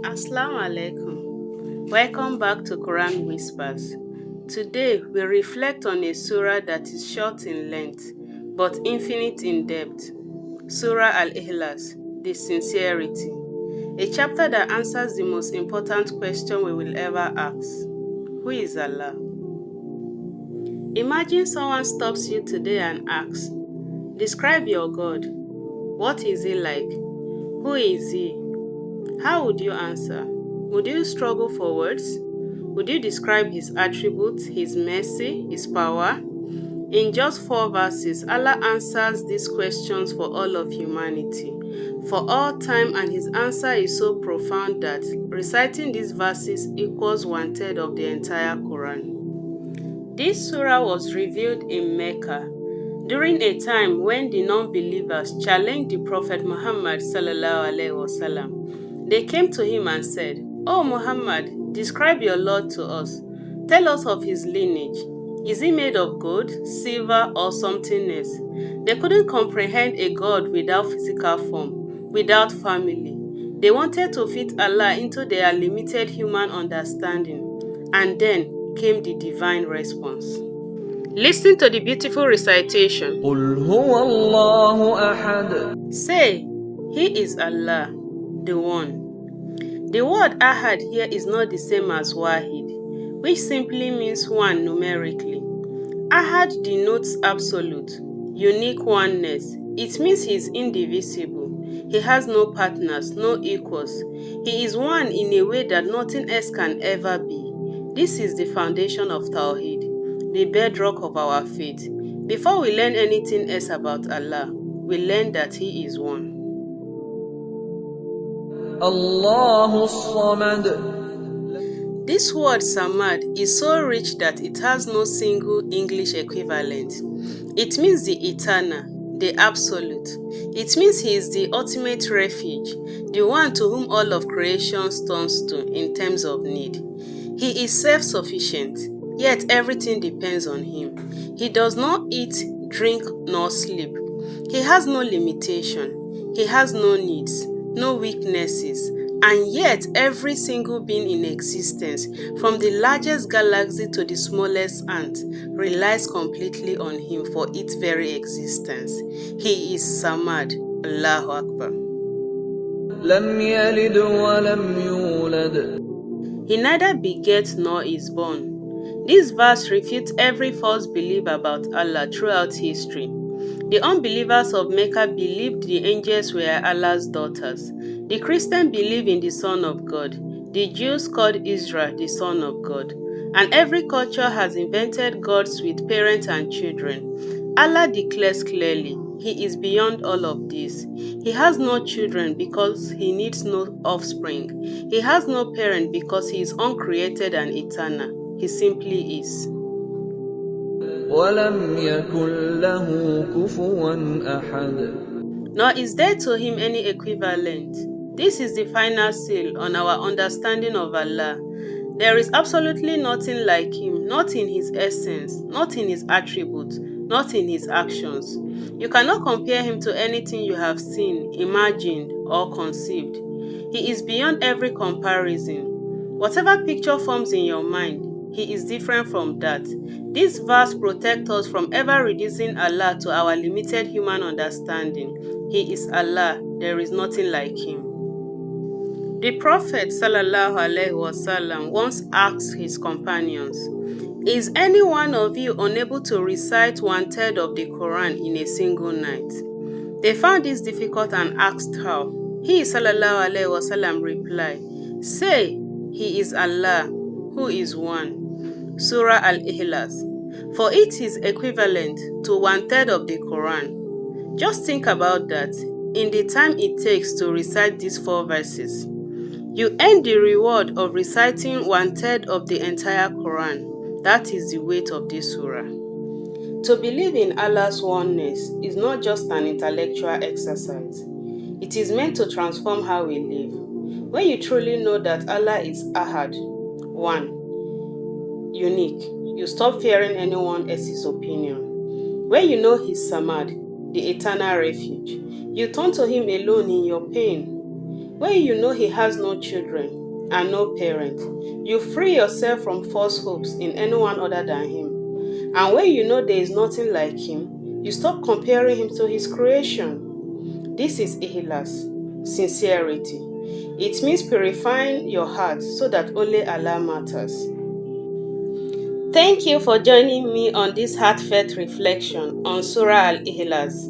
Assalamu alaikum. Welcome back to Quran Whispers. Today we reflect on a surah that is short in length but infinite in depth. Surah Ikhlas, the sincerity. A chapter that answers the most important question we will ever ask. Who is Allah? Imagine someone stops you today and asks, describe your God. What is he like? Who is he? How would you answer? Would you struggle for words? Would you describe his attributes, his mercy, his power? In just 4 verses, Allah answers these questions for all of humanity, for all time, and his answer is so profound that reciting these verses equals 1/3 of the entire Quran. This surah was revealed in Mecca during a time when the non-believers challenged the Prophet Muhammad sallallahu alaihi wasallam. They came to him and said, "O Muhammad, describe your Lord to us. Tell us of his lineage. Is he made of gold, silver, or something else?" They couldn't comprehend a God without physical form, without family. They wanted to fit Allah into their limited human understanding. And then came the divine response. Listen to the beautiful recitation. قُلْ هُوَ اللَّهُ أَحَدٌ. Say, He is Allah, the One. The word Ahad here is not the same as Wahid, which simply means one numerically. Ahad denotes absolute, unique oneness. It means he is indivisible. He has no partners, no equals. He is one in a way that nothing else can ever be. This is the foundation of Tawheed, the bedrock of our faith. Before we learn anything else about Allah, we learn that He is one. اللَّهُ الصَّمَدُ. This word Samad is so rich that it has no single English equivalent. It means the eternal, the absolute. It means he is the ultimate refuge, the one to whom all of creation turns to in terms of need. He is self-sufficient, yet everything depends on him. He does not eat, drink, nor sleep. He has no limitation. He has no needs, no weaknesses, and yet every single being in existence, from the largest galaxy to the smallest ant, relies completely on him for its very existence. He is Samad. Allahu Akbar. لَمْ يَلِدْ وَلَمْ يُولَدْ. He neither begets nor is born. This verse refutes every false belief about Allah throughout history. The unbelievers of Mecca believed the angels were Allah's daughters. The Christians believe in the Son of God. The Jews called Israel the Son of God. And every culture has invented gods with parents and children. Allah declares clearly, He is beyond all of this. He has no children because He needs no offspring. He has no parent because He is uncreated and eternal. He simply is. وَلَمْ يَكُنْ لَهُ كُفُوًا أَحَدٌ. Nor is there to him any equivalent. This is the final seal on our understanding of Allah. There is absolutely nothing like him, not in his essence, not in his attributes, not in his actions. You cannot compare him to anything you have seen, imagined, or conceived. He is beyond every comparison. Whatever picture forms in your mind, he is different from that. This verse protects us from ever reducing Allah to our limited human understanding. He is Allah. There is nothing like him. The Prophet ﷺ once asked his companions, "Is any one of you unable to recite 1/3 of the Quran in a single night?" They found this difficult and asked how. He ﷺ replied, "Say, He is Allah, who is one." Surah Ikhlas. For it is equivalent to 1/3 of the Quran. Just think about that in the time it takes to recite these 4 verses. You earn the reward of reciting 1/3 of the entire Quran. That is the weight of this surah. To believe in Allah's oneness is not just an intellectual exercise. It is meant to transform how we live. When you truly know that Allah is Ahad, one, unique, you stop fearing anyone else's opinion. When you know He's Samad, the eternal refuge, you turn to Him alone in your pain. When you know he has no children and no parent, you free yourself from false hopes in anyone other than him. And when you know there is nothing like him, you stop comparing him to his creation. This is Ikhlas, sincerity. It means purifying your heart so that only Allah matters. Thank you for joining me on this heartfelt reflection on Surah Ikhlas.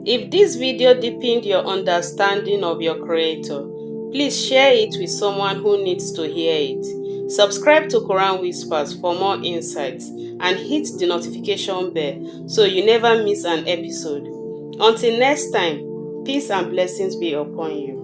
If this video deepened your understanding of your Creator, please share it with someone who needs to hear it. Subscribe to Quran Whispers for more insights and hit the notification bell so you never miss an episode. Until next time, peace and blessings be upon you.